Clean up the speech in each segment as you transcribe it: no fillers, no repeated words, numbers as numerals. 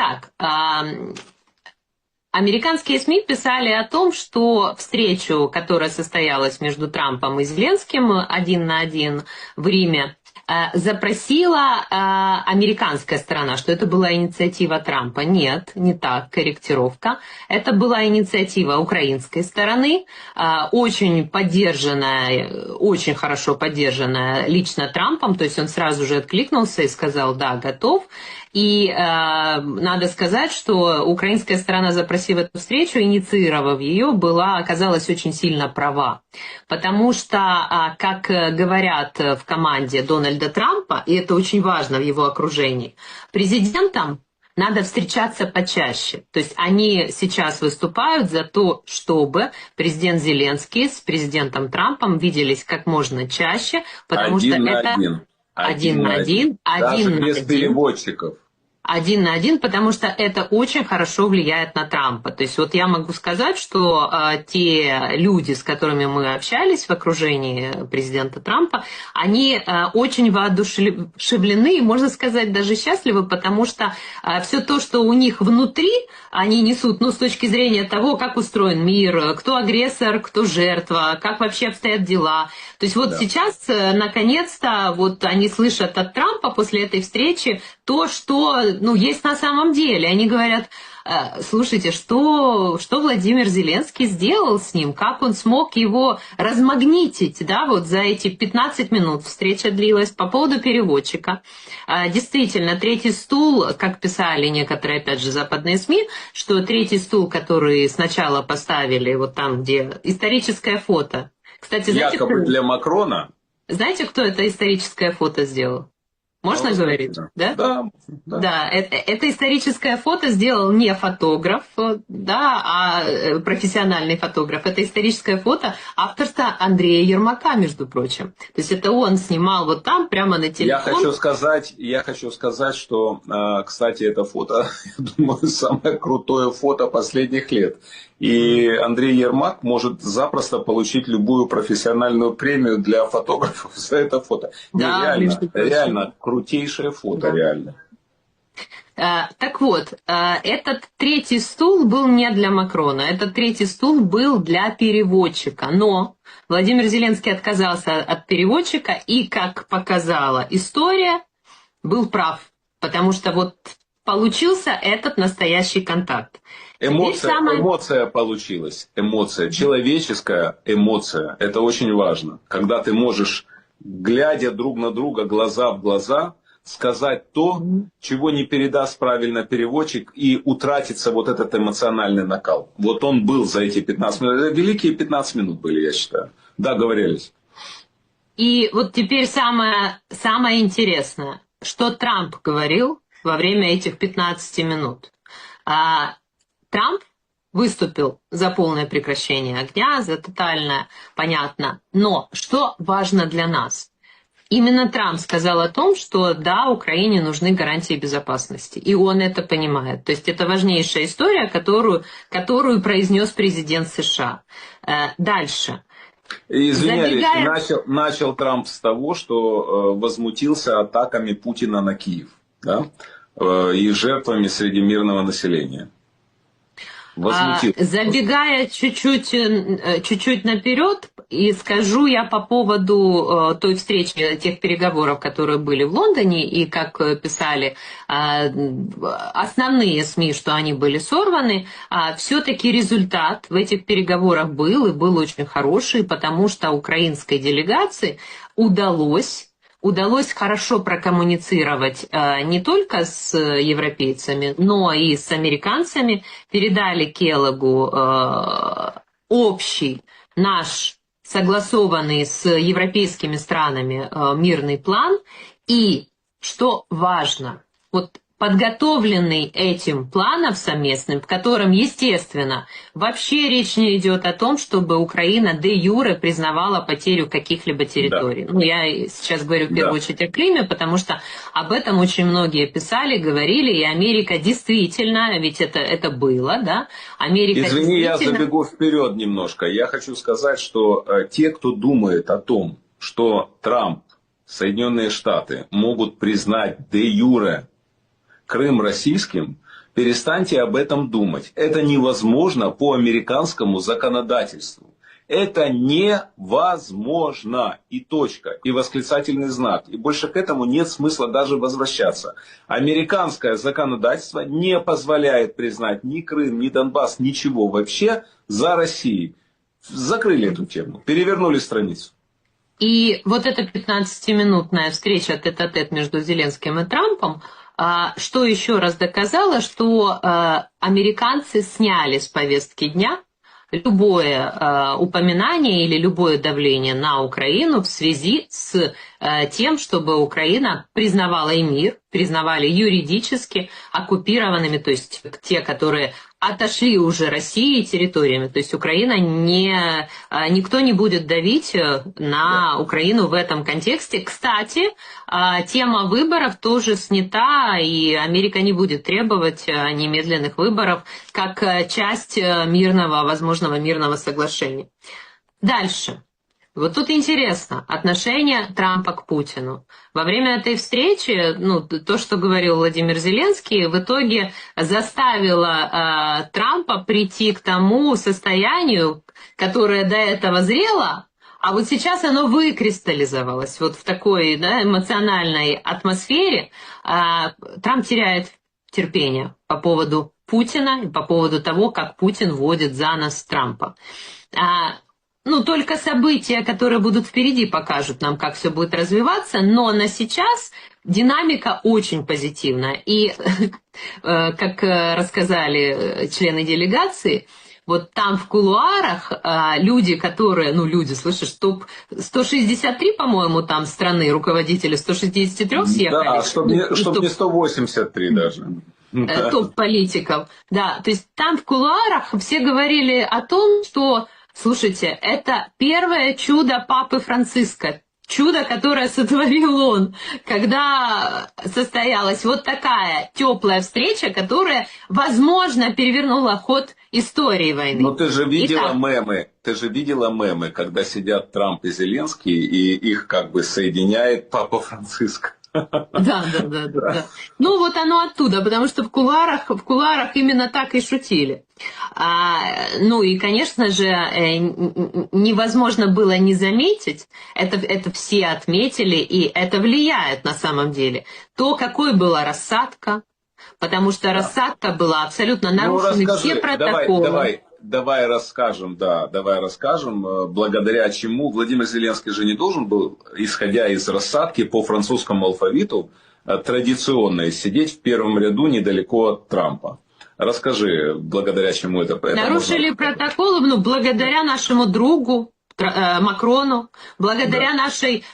Итак, американские СМИ писали о том, что встречу, которая состоялась между Трампом и Зеленским 1 на 1 в Риме, запросила американская сторона, что это была инициатива Трампа. Нет, не так, корректировка. Это была инициатива украинской стороны, очень поддержанная, очень хорошо поддержанная лично Трампом, то есть он сразу же откликнулся и сказал: да, готов. И надо сказать, что украинская сторона, запросив эту встречу, инициировав ее, оказалась очень сильно права. Потому что, как говорят в команде Дональда Трампа, и это очень важно в его окружении, президентам надо встречаться почаще. То есть они сейчас выступают за то, чтобы президент Зеленский с президентом Трампом виделись как можно чаще, потому что это... Один на один. Даже без переводчиков. 1 на 1, потому что это очень хорошо влияет на Трампа. То есть вот я могу сказать, что те люди, с которыми мы общались в окружении президента Трампа, они очень воодушевлены и, можно сказать, даже счастливы, потому что все то, что у них внутри, они несут, с точки зрения того, как устроен мир, кто агрессор, кто жертва, как вообще обстоят дела. То есть вот сейчас, наконец-то, вот они слышат от Трампа после этой встречи то, что есть на самом деле. Они говорят: слушайте, что Владимир Зеленский сделал с ним, как он смог его размагнитить, да, вот за эти 15 минут встреча длилась. По поводу переводчика. Действительно, третий стул, как писали некоторые, опять же, западные СМИ, что третий стул, который сначала поставили вот там, где историческое фото. Кстати, знаете, якобы для Макрона. Знаете, кто это историческое фото сделал? Можно говорить? Да? Да, это историческое фото сделал не фотограф, да, а профессиональный фотограф. Это историческое фото авторства Андрея Ермака, между прочим. То есть это он снимал вот там, прямо на телефон. Я хочу сказать, что, кстати, это фото, я думаю, самое крутое фото последних лет. И Андрей Ермак может запросто получить любую профессиональную премию для фотографов за это фото. Да, реально крутейшее фото, реально. Так вот, этот третий стул был не для Макрона, этот третий стул был для переводчика. Но Владимир Зеленский отказался от переводчика и, как показала история, был прав. Потому что вот получился этот настоящий контакт. Эмоция получилась. Эмоция. Человеческая эмоция. Это очень важно. Когда ты можешь, глядя друг на друга, глаза в глаза, сказать то, чего не передаст правильно переводчик, и утратится вот этот эмоциональный накал. Вот он был за эти 15 минут. Великие 15 минут были, я считаю. Да, говорились. И вот теперь самое интересное, что Трамп говорил во время этих 15 минут. Трамп выступил за полное прекращение огня, за тотальное, понятно. Но что важно для нас? Именно Трамп сказал о том, что да, Украине нужны гарантии безопасности. И он это понимает. То есть это важнейшая история, которую произнес президент США. Дальше. Извиняюсь, начал Трамп с того, что возмутился атаками Путина на Киев, да? И жертвами среди мирного населения. Забегая чуть-чуть наперед, и скажу я по поводу той встречи, тех переговоров, которые были в Лондоне, и как писали основные СМИ, что они были сорваны, все-таки результат в этих переговорах был, и был очень хороший, потому что украинской делегации удалось хорошо прокоммуницировать не только с европейцами, но и с американцами, передали Келлогу общий наш согласованный с европейскими странами мирный план. И, что важно, вот подготовленный этим планом совместным, в котором, естественно, вообще речь не идет о том, чтобы Украина де-юре признавала потерю каких-либо территорий. Да. Я сейчас говорю в первую очередь о Крыме, потому что об этом очень многие писали, говорили, и Америка действительно, ведь это было, да? Извини, я забегу вперед немножко. Я хочу сказать, что те, кто думает о том, что Трамп, Соединенные Штаты могут признать де-юре Крым российским, Перестаньте об этом думать. Это невозможно по американскому законодательству. Это невозможно. И точка. И восклицательный знак. И больше к этому нет смысла даже возвращаться. Американское законодательство не позволяет признать ни Крым, ни Донбасс, ничего вообще за Россией. Закрыли эту тему. Перевернули страницу. И вот эта 15-минутная встреча тет-а-тет между Зеленским и Трампом, что еще раз доказало, что американцы сняли с повестки дня любое упоминание или любое давление на Украину в связи с тем, чтобы Украина признавала и мир, признавали юридически оккупированными, то есть те, которые отошли уже России территориями, то есть Украина никто не будет давить на Украину в этом контексте. Кстати, тема выборов тоже снята, и Америка не будет требовать немедленных выборов как часть возможного мирного соглашения. Дальше. Вот тут интересно, отношение Трампа к Путину. Во время этой встречи, то, что говорил Владимир Зеленский, в итоге заставило Трампа прийти к тому состоянию, которое до этого зрело, а вот сейчас оно выкристаллизовалось вот в такой эмоциональной атмосфере. Трамп теряет терпение по поводу Путина и по поводу того, как Путин водит за нос Трампа. Только события, которые будут впереди, покажут нам, как все будет развиваться, но на сейчас динамика очень позитивная. И, как рассказали члены делегации, вот там в кулуарах люди, которые, слышишь, 163, по-моему, там страны, руководители 163 съехали. Да, чтобы не 183 даже. Топ-политиков. Да, то есть там в кулуарах все говорили о том, что, слушайте, это первое чудо Папы Франциска, чудо, которое сотворил он, когда состоялась вот такая теплая встреча, которая, возможно, перевернула ход истории войны. Но ты же видела мемы, когда сидят Трамп и Зеленский, и их как бы соединяет Папа Франциск. Да. Вот оно оттуда, потому что в кулуарах именно так и шутили. И, конечно же, невозможно было не заметить, это все отметили, и это влияет на самом деле. То, какой была рассадка, потому что рассадка была абсолютно нарушены все протоколы. Давай расскажем, благодаря чему Владимир Зеленский же не должен был, исходя из рассадки по французскому алфавиту, традиционно сидеть в первом ряду недалеко от Трампа. Расскажи, благодаря чему это нарушили протоколы, благодаря нашему другу Макрону, благодаря нашей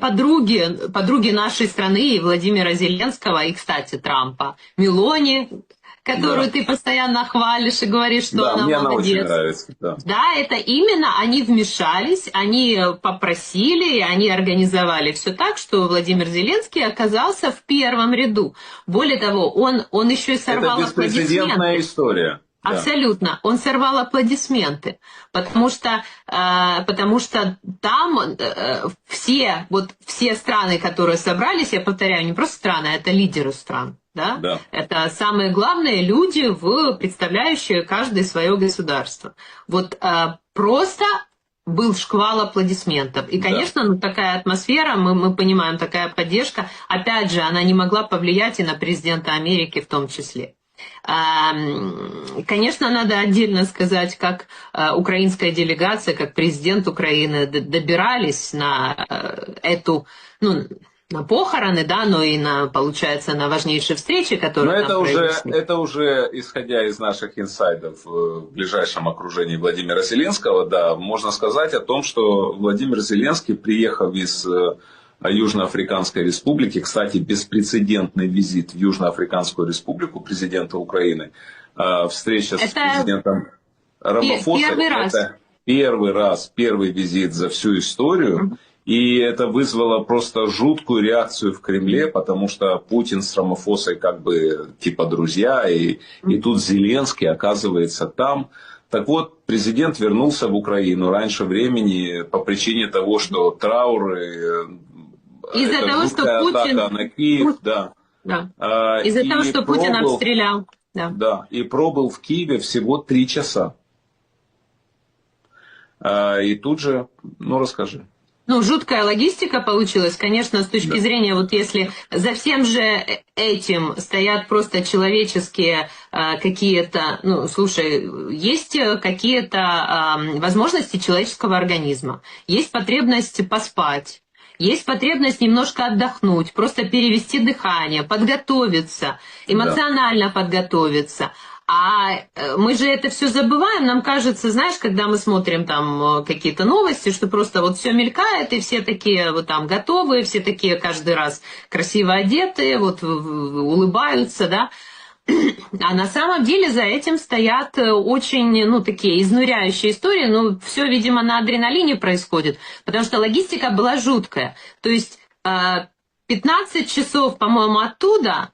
подруге нашей страны, Владимира Зеленского и, кстати, Трампа, Мелони, которую ты постоянно хвалишь и говоришь, что она мне молодец. Она очень нравится, да, это именно они вмешались, они попросили, они организовали все так, что Владимир Зеленский оказался в первом ряду. Более того, он еще и сорвал аплодисменты. Это беспрецедентная история. Абсолютно. Да. Он сорвал аплодисменты, потому что там все страны, которые собрались, я повторяю, не просто страны, это лидеры стран. Да? Да. Это самые главные люди, представляющие каждое свое государство. Просто был шквал аплодисментов. И, конечно, такая атмосфера, мы понимаем, такая поддержка, опять же, она не могла повлиять и на президента Америки в том числе. Конечно, надо отдельно сказать, как украинская делегация, как президент Украины добирались на на похороны, но и получается, на важнейшие встречи, которые там произошли. Это уже, исходя из наших инсайдов в ближайшем окружении Владимира Зеленского, можно сказать о том, что Владимир Зеленский, приехав из Южноафриканской республики, кстати, беспрецедентный визит в Южноафриканскую республику президента Украины, встреча с президентом Рамафосой, первый визит за всю историю. И это вызвало просто жуткую реакцию в Кремле, потому что Путин с Рамафосой как бы типа друзья, и тут Зеленский оказывается там. Так вот, президент вернулся в Украину раньше времени по причине того, что траур, из-за того, что Путин... на Киев, Из-за того, что Путин обстрелял. да. Да, и пробыл в Киеве всего 3 часа. И тут же, ну расскажи. Ну, жуткая логистика получилась, конечно, с точки Да. зрения, вот если за всем же этим стоят просто человеческие какие-то, ну, слушай, есть какие-то возможности человеческого организма, есть потребность поспать, есть потребность немножко отдохнуть, просто перевести дыхание, подготовиться, эмоционально подготовиться. А мы же это все забываем, нам кажется, знаешь, когда мы смотрим там какие-то новости, что просто вот все мелькает, и все такие вот там готовые, все такие каждый раз красиво одетые, вот улыбаются, да. А на самом деле за этим стоят очень, ну, такие изнуряющие истории, ну, все, видимо, на адреналине происходит, потому что логистика была жуткая. То есть 15 часов, по-моему, оттуда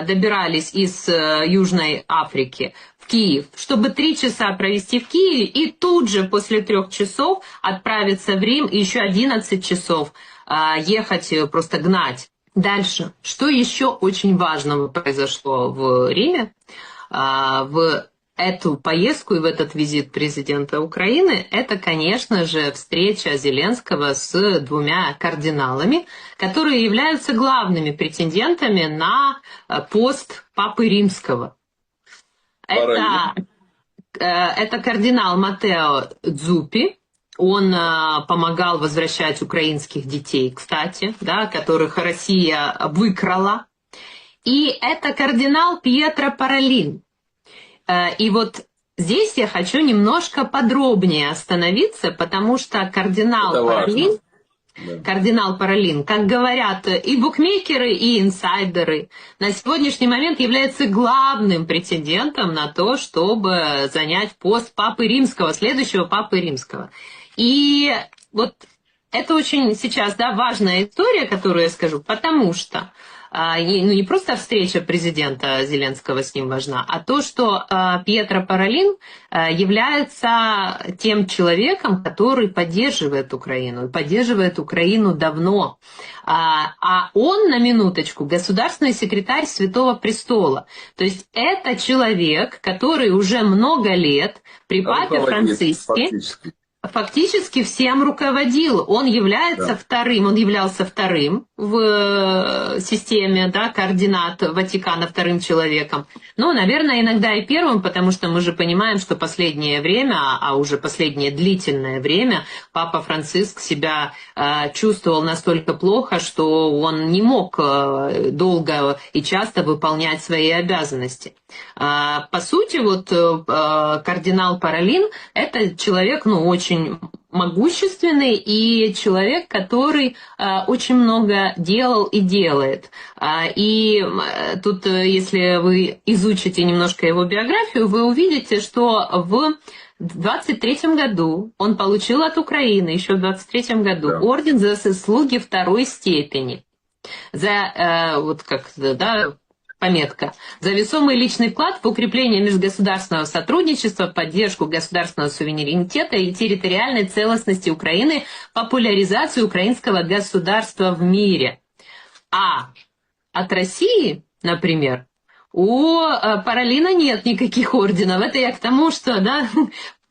добирались из Южной Африки в Киев, чтобы 3 часа провести в Киеве и тут же после 3 часов отправиться в Рим и еще 11 часов ехать, просто гнать. Дальше. Что еще очень важного произошло в Риме? В эту поездку и в этот визит президента Украины, это, конечно же, встреча Зеленского с 2 кардиналами, которые являются главными претендентами на пост Папы Римского. Это кардинал Матео Дзуппи. Он помогал возвращать украинских детей, кстати, да, которых Россия выкрала. И это кардинал Пьетро Паролин. И вот здесь я хочу немножко подробнее остановиться, потому что кардинал Паролин, как говорят и букмекеры, и инсайдеры, на сегодняшний момент является главным претендентом на то, чтобы занять пост Папы Римского, следующего Папы Римского. И вот это очень сейчас, да, важная история, которую я скажу, потому что не просто встреча президента Зеленского с ним важна, а то, что Пьетро Паролин является тем человеком, который поддерживает Украину, и поддерживает Украину давно. А он, на минуточку, государственный секретарь Святого Престола. То есть это человек, который уже много лет при Папе Франциске фактически всем руководил. Он являлся вторым в системе, да, координат Ватикана, вторым человеком. Ну, наверное, иногда и первым, потому что мы же понимаем, что последнее время, а уже последнее длительное время, Папа Франциск себя чувствовал настолько плохо, что он не мог долго и часто выполнять свои обязанности. По сути, вот кардинал Паролин – это человек, ну, очень могущественный и человек, который очень много делал и делает. И тут, если вы изучите немножко его биографию, вы увидите, что в 23-м году он получил от Украины, еще в 23-м году, орден за заслуги 2-й степени. За, вот как, да, пометка. За весомый личный вклад в укрепление межгосударственного сотрудничества, поддержку государственного суверенитета и территориальной целостности Украины, популяризацию украинского государства в мире. А от России, например, у Паролина нет никаких орденов. Это я к тому, что, да,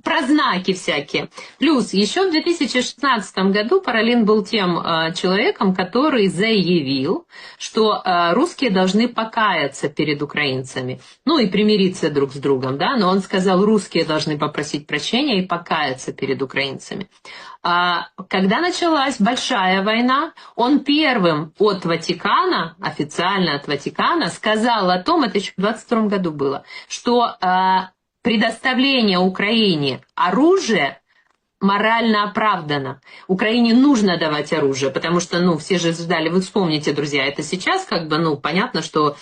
про знаки всякие. Плюс еще в 2016 году Паролин был тем человеком, который заявил, что русские должны покаяться перед украинцами, ну и примириться друг с другом, да, но он сказал, русские должны попросить прощения и покаяться перед украинцами. Когда началась большая война, он первым от Ватикана, официально от Ватикана, сказал о том, это еще в 22 году было, что предоставление Украине оружия морально оправдано. Украине нужно давать оружие, потому что, ну, все же ждали, вы вспомните, друзья, это сейчас как бы, ну, понятно, что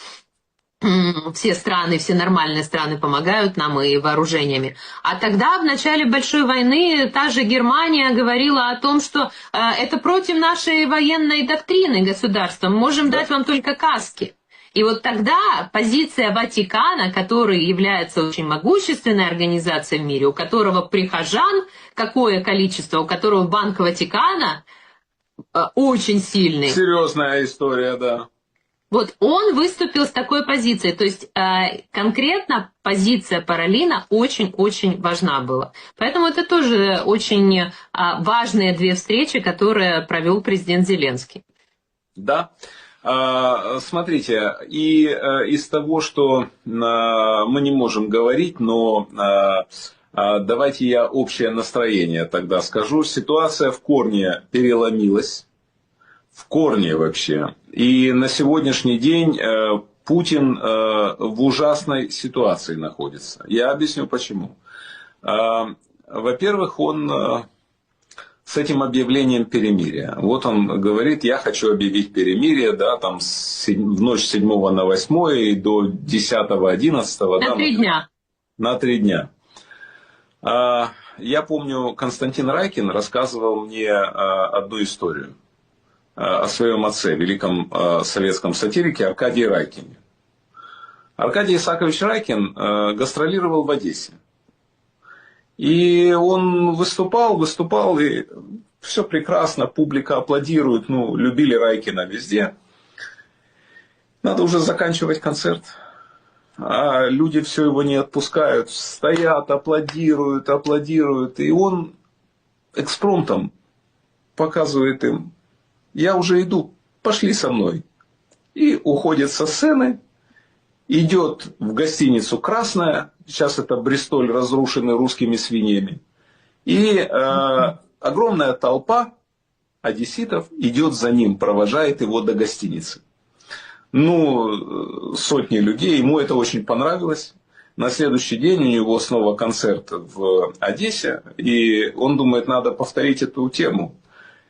все страны, все нормальные страны помогают нам и вооружениями. А тогда, в начале Большой войны, та же Германия говорила о том, что это против нашей военной доктрины государства, мы можем дать вам только каски. И вот тогда позиция Ватикана, который является очень могущественной организацией в мире, у которого прихожан какое количество, у которого Банк Ватикана очень сильный. Серьезная история, да. Вот он выступил с такой позицией, то есть конкретно позиция Паролина очень-очень важна была. Поэтому это тоже очень важные две встречи, которые провел президент Зеленский. Да. Смотрите, и из того, что мы не можем говорить, но давайте я общее настроение тогда скажу. Ситуация в корне переломилась. В корне вообще. И на сегодняшний день Путин в ужасной ситуации находится. Я объясню почему. Во-первых, он с этим объявлением перемирия. Вот он говорит, я хочу объявить перемирие, да, там в ночь с 7 на 8 и до 10-11. На 3 дня. На 3 дня. Я помню, Константин Райкин рассказывал мне одну историю о своем отце, великом советском сатирике Аркадии Райкине. Аркадий Исаакович Райкин гастролировал в Одессе. И он выступал, и все прекрасно, публика аплодирует, ну, любили Райкина везде. Надо уже заканчивать концерт. А люди все его не отпускают, стоят, аплодируют. И он экспромтом показывает им, я уже иду, пошли со мной. И уходит со сцены, идет в гостиницу «Красная», сейчас это Бристоль, разрушенный русскими свиньями. И огромная толпа одесситов идет за ним, провожает его до гостиницы. Ну, сотни людей, ему это очень понравилось. На следующий день у него снова концерт в Одессе, и он думает, надо повторить эту тему.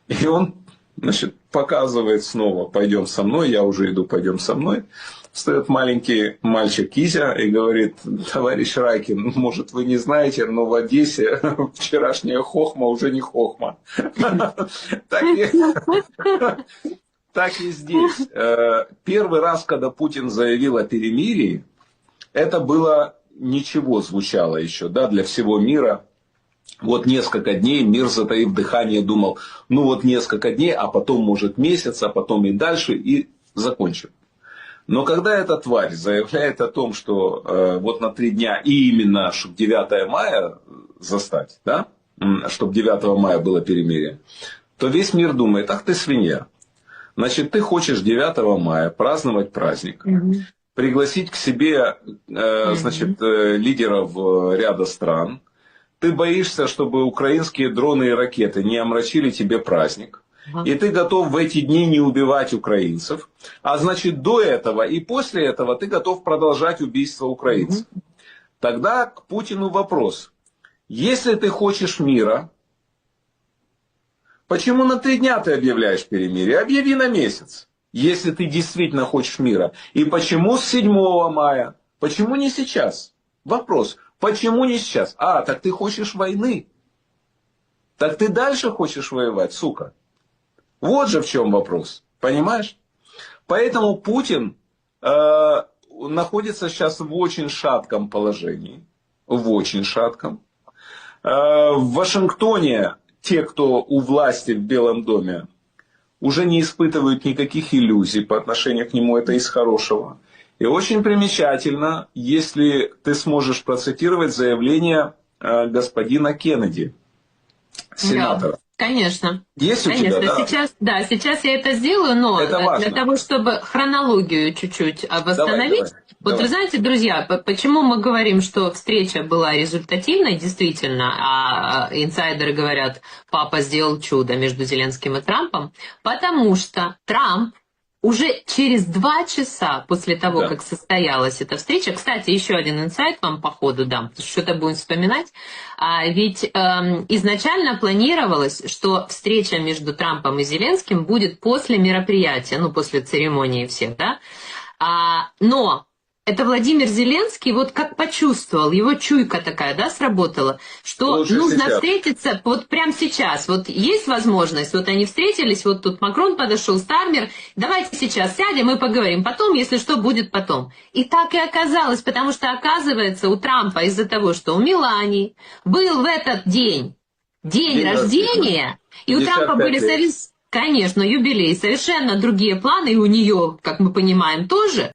И он, значит, показывает снова, пойдем со мной, я уже иду, пойдем со мной. Встает маленький мальчик Кизя и говорит, товарищ Райкин, может вы не знаете, но в Одессе вчерашняя хохма уже не хохма. Так и здесь. Первый раз, когда Путин заявил о перемирии, это было ничего звучало еще, да, для всего мира. Вот несколько дней мир, затаив дыхание, думал, ну вот несколько дней, а потом может месяц, а потом и дальше, и закончим. Но когда эта тварь заявляет о том, что вот на 3 дня, и именно, чтобы 9 мая застать, да, чтобы 9 мая было перемирие, то весь мир думает, ах ты свинья. Значит, ты хочешь 9 мая праздновать праздник, пригласить к себе, значит, лидеров ряда стран. Ты боишься, чтобы украинские дроны и ракеты не омрачили тебе праздник. И ты готов в эти дни не убивать украинцев. А значит, до этого и после этого ты готов продолжать убийство украинцев. Тогда к Путину вопрос. Если ты хочешь мира, почему на 3 дня ты объявляешь перемирие? Объяви на месяц, если ты действительно хочешь мира. И почему с 7 мая? Почему не сейчас? Вопрос. Почему не сейчас? А, так ты хочешь войны. Так ты дальше хочешь воевать, сука. Вот же в чем вопрос. Понимаешь? Поэтому Путин находится сейчас в очень шатком положении. В очень шатком. В Вашингтоне те, кто у власти в Белом доме, уже не испытывают никаких иллюзий по отношению к нему. Это из хорошего. И очень примечательно, если ты сможешь процитировать заявление господина Кеннеди, сенатора. Да, конечно. Есть у тебя, да? Сейчас я это сделаю, но для того, чтобы хронологию чуть-чуть восстановить. Вы знаете, друзья, почему мы говорим, что встреча была результативной, действительно, а инсайдеры говорят, папа сделал чудо между Зеленским и Трампом, потому что Трамп уже через 2 часа после того, как состоялась эта встреча, кстати, еще один инсайт вам по ходу дам, что-то будем вспоминать, ведь изначально планировалось, что встреча между Трампом и Зеленским будет после мероприятия, ну, после церемонии всех, да, но это Владимир Зеленский вот как почувствовал, его чуйка такая, да, сработала, что лучше нужно встретиться вот прямо сейчас. Вот есть возможность, вот они встретились, вот тут Макрон подошел, Стармер, давайте сейчас сядем и поговорим. Потом, если что, будет потом. И так и оказалось, потому что, оказывается, у Трампа из-за того, что у Мелании был в этот день рождения, и у Трампа были Конечно, юбилей, совершенно другие планы, и у нее, как мы понимаем, тоже.